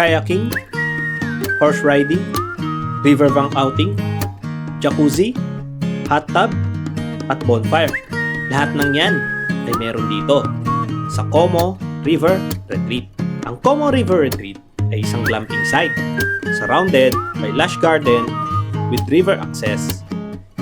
kayaking, horse riding, riverbank outing, jacuzzi, hot tub, at bonfire. Lahat ng yan ay meron dito sa Como River Retreat. Ang Como River Retreat ay isang glamping site surrounded by lush garden with river access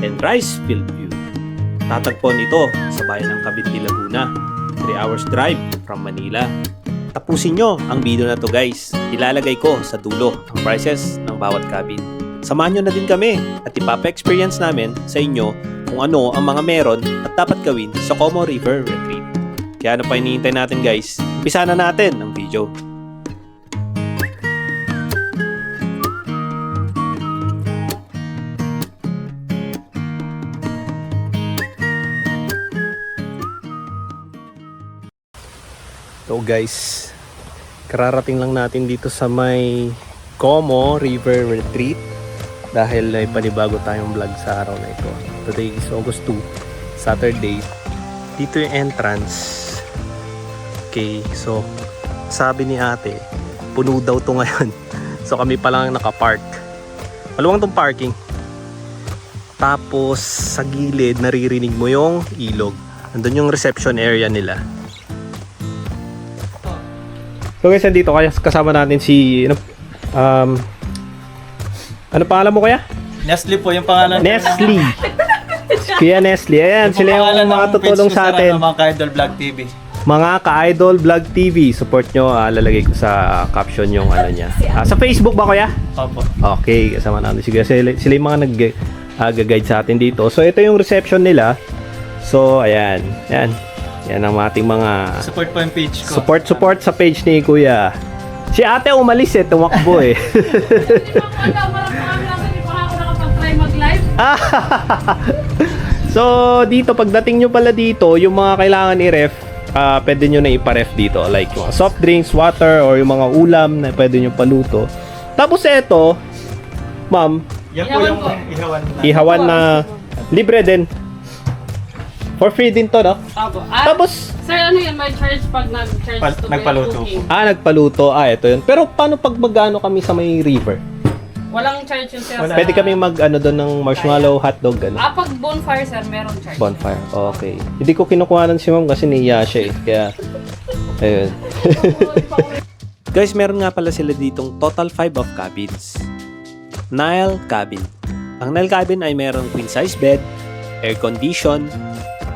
and rice field view. Tatagpuan ito sa bayan ng Cavite, Laguna, 3 hours drive from Manila. Tapusin nyo ang video na to guys. Ilalagay ko sa dulo ang prices ng bawat cabin. Samahan nyo na din kami at ipapa-experience namin sa inyo kung ano ang mga meron at dapat gawin sa Como River Retreat. Kaya ano pa hinihintay natin guys? Umpisa na natin ang video. So guys, kararating lang natin dito sa may Como River Retreat dahil may panibago tayong vlog sa araw na ito. Today is August 2, Saturday. Dito yung entrance. Okay, so sabi ni ate, puno daw to ngayon. So kami pa lang nakapark. Maluwang tong parking. Tapos sa gilid naririnig mo yung ilog. Andun yung reception area nila. So guys, nandito kaya kasama natin si ano pangalan mo kaya? Nestle po yung pangalan. Nestle. Kuya Nestle. Ayan, sila yung mga tutulong sa atin. Mga Ka-Idol Vlog TV. Mga Ka-Idol Vlog TV. Support nyo. Lalagay ko sa caption yung ano niya. Sa Facebook ba kuya? Opo. Okay, kasama natin. Sige, sila yung mga nag-guide sa atin dito. So ito yung reception nila. So ayan. Ayan. Yan ang ating mga Support po yung page ko. support sa page ni kuya. Si ate umalis tumakbo So dito pagdating nyo pala dito, yung mga kailangan i-ref, pwede nyo na ipa-ref dito, like yung soft drinks, water, or yung mga ulam na pwede nyo paluto. Tapos eto, ma'am, Yan po yung ihawan na libre din. For free din to, no? Opo. Tapos, Sir, ano yun? May charge pag nag-charge to nagpaluto cooking. nagpaluto. Ito yun. Pero paano pag magano kami sa may river? Walang charge yung sir. Pwede kami doon ng marshmallow, hotdog, gano'n. Pag bonfire, sir, meron charge. Bonfire. Okay. Hindi ko kinukuhanan si ma'am kasi niya siya Kaya, ayun. Guys, meron nga pala sila ditong total 5 of cabins. Nile Cabin. Ang Nile Cabin ay merong queen size bed, air condition,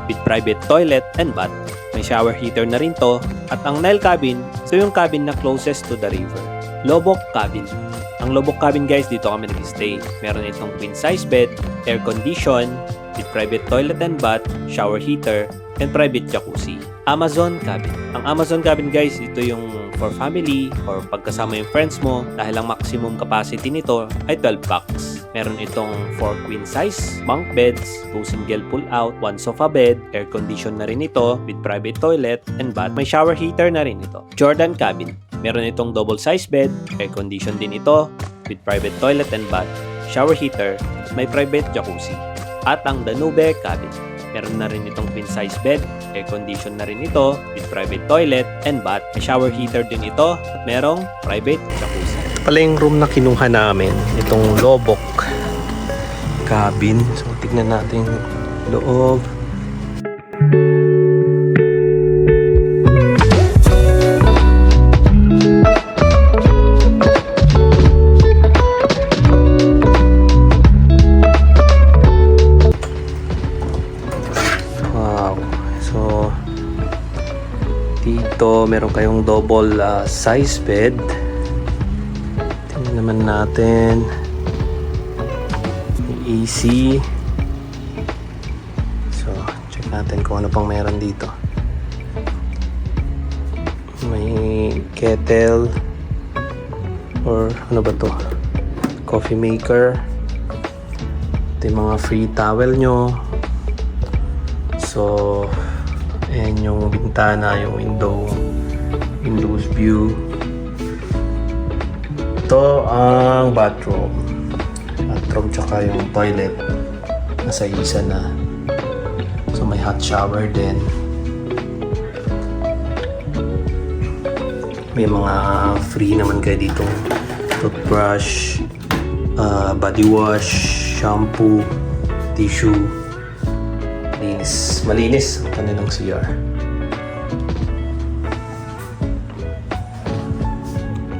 with private toilet and bath. May shower heater na rin to. At ang Nile Cabin, ito yung cabin na closest to the river. Lobok Cabin. Ang Lobok Cabin guys, dito kami nag-stay. Meron itong queen size bed, air condition, with private toilet and bath, shower heater, and private jacuzzi. Amazon Cabin. Ang Amazon Cabin guys, ito yung for family or pagkasama yung friends mo dahil ang maximum capacity nito ay 12 packs. Meron itong 4 queen size bunk beds, 2 single pull out, 1 sofa bed, air condition na rin ito with private toilet and bath. May shower heater na rin ito. Jordan Cabin. Meron itong double size bed, air condition din ito with private toilet and bath, shower heater, may private jacuzzi. At ang Danube Cabin. Meron na rin itong queen size bed, air condition na rin ito with private toilet and bath. May shower heater din ito at merong private jacuzzi. Ito pala yung room na kinuha namin, itong Lobok Cabin. So tignan natin yung loob. Dito, meron kayong double size bed. Tingnan naman natin. May AC. So, check natin kung ano pang meron dito. May kettle. Or ano ba to? Coffee maker. Ito yung mga free towel nyo. So, ayan yung bintana, yung windows view. Ito ang bathroom tsaka yung toilet nasa isa na. So may hot shower din. May mga free naman kayo dito. Toothbrush, body wash, shampoo, tissue. Malinis ang kanilang CR.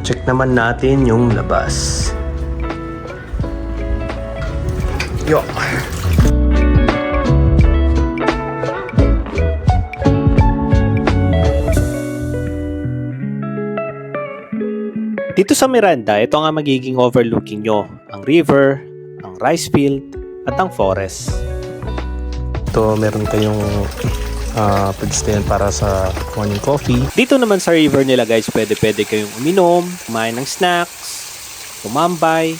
Check naman natin yung labas. Yo! Dito sa Miranda, ito nga magiging overlooking nyo. Ang river, ang rice field, at ang forest. Ito, meron kayong pagstayan para sa morning coffee. Dito naman sa river nila guys, pwede kayong uminom, kumain ng snacks, tumambay.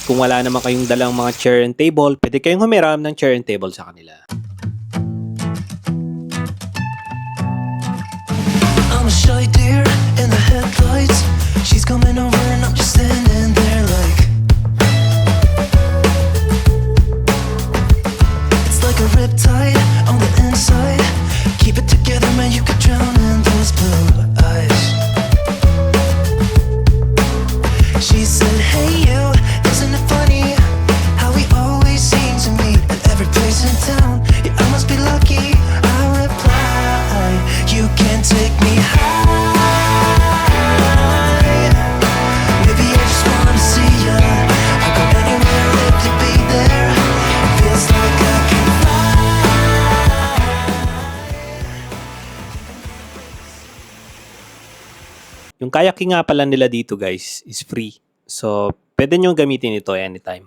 Kung wala naman kayong dalang mga chair and table, pwede kayong humiram ng chair and table sa kanila. I'm a shy deer in the headlights. She's coming over and I'm just standing there like it's like a riptide on the inside. Keep it together, man, you could drown in those blue eyes. She said, hey you, isn't it funny how we always seem to meet at every place in town? Yeah, I must be lucky. I reply, you can't take me high. Maybe I just wanna see ya. I'll go anywhere if you be there. Feels like I can fly. Yung kayaking nga pala nila dito guys is free. So, pwede nyo gamitin ito anytime.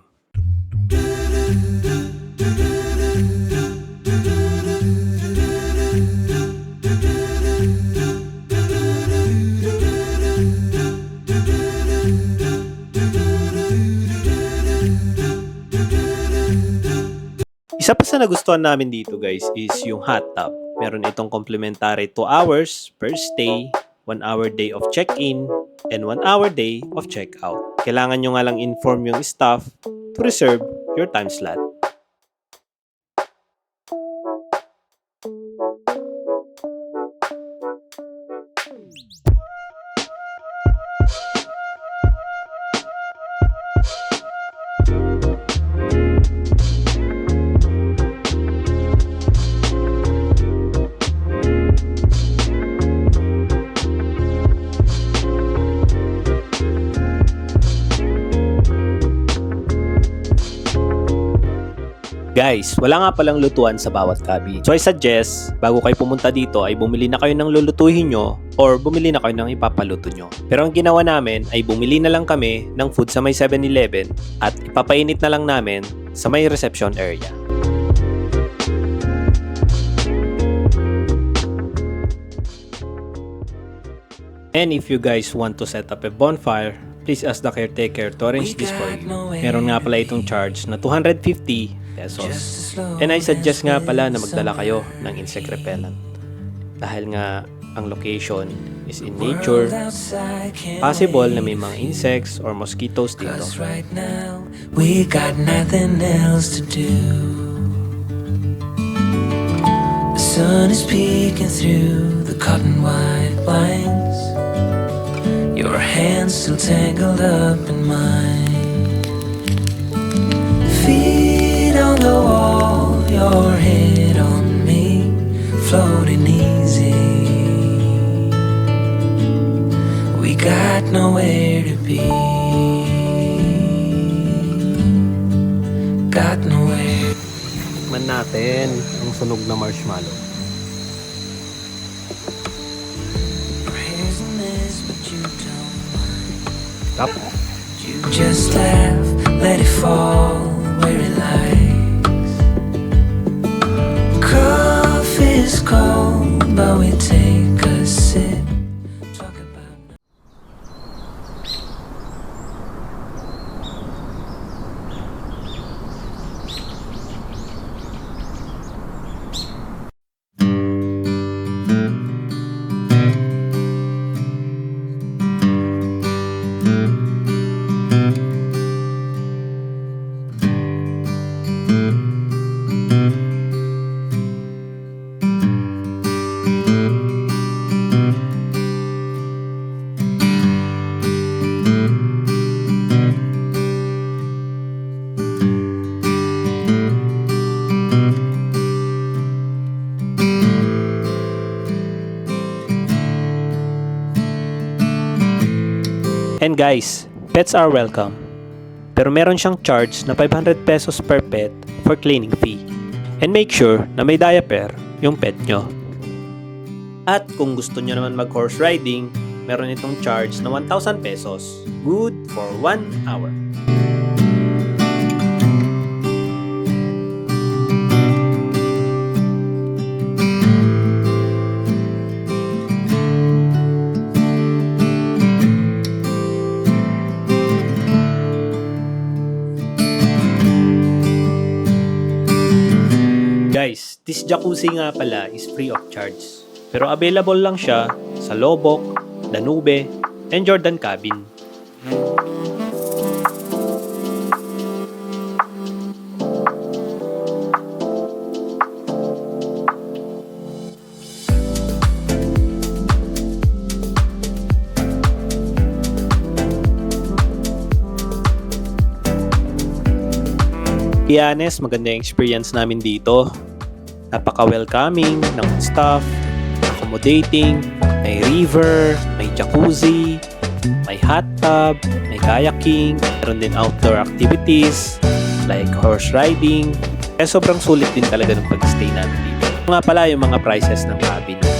Isa pa sa nagustuhan namin dito guys is yung hot tub. Meron itong complimentary 2 hours per stay, 1 hour day of check-in, and 1 hour day of check-out. Kailangan nyo nga lang inform yung staff to reserve your time slot. Guys, wala nga palang lutuan sa bawat cabin. So I suggest, bago kayo pumunta dito ay bumili na kayo ng lulutuhin nyo or bumili na kayo ng ipapaluto nyo. Pero ang ginawa namin ay bumili na lang kami ng food sa may 7-Eleven at ipapainit na lang namin sa may reception area. And if you guys want to set up a bonfire, please ask the caretaker to arrange this for you. Meron nga pala itong charge na 250 pesos. And I suggest nga pala na magdala kayo ng insect repellent. Dahil nga ang location is in nature, possible na may mga insects or mosquitoes dito. Right now, we got nothing else to do. The sun is peeking through the cotton white blinds. Your hands still tangled up in mine. Feet on the wall, your head on me, floating easy. We got nowhere to be. Got nowhere. Tikman natin ang sunog na marshmallow. Praising this, but you don't mind. Tap. You just laugh, let it fall where it likes. Coffee's cold, but we take a sip. Talk about And guys, pets are welcome. Pero meron siyang charge na 500 pesos per pet for cleaning fee. And make sure na may diaper yung pet nyo. At kung gusto nyo naman mag horse riding, meron itong charge na 1,000 pesos. Good for 1 hour. Guys, this jacuzzi nga pala is free of charge. Pero available lang siya sa Lobok, Danube, and Jordan Cabin. To be honest, maganda yung experience namin dito. Napaka-welcoming ng staff, accommodating, may river, may jacuzzi, may hot tub, may kayaking, meron din outdoor activities like horse riding. Kaya sobrang sulit din talaga ng pag-stay namin dito. Ito nga pala yung mga prices ng cabin.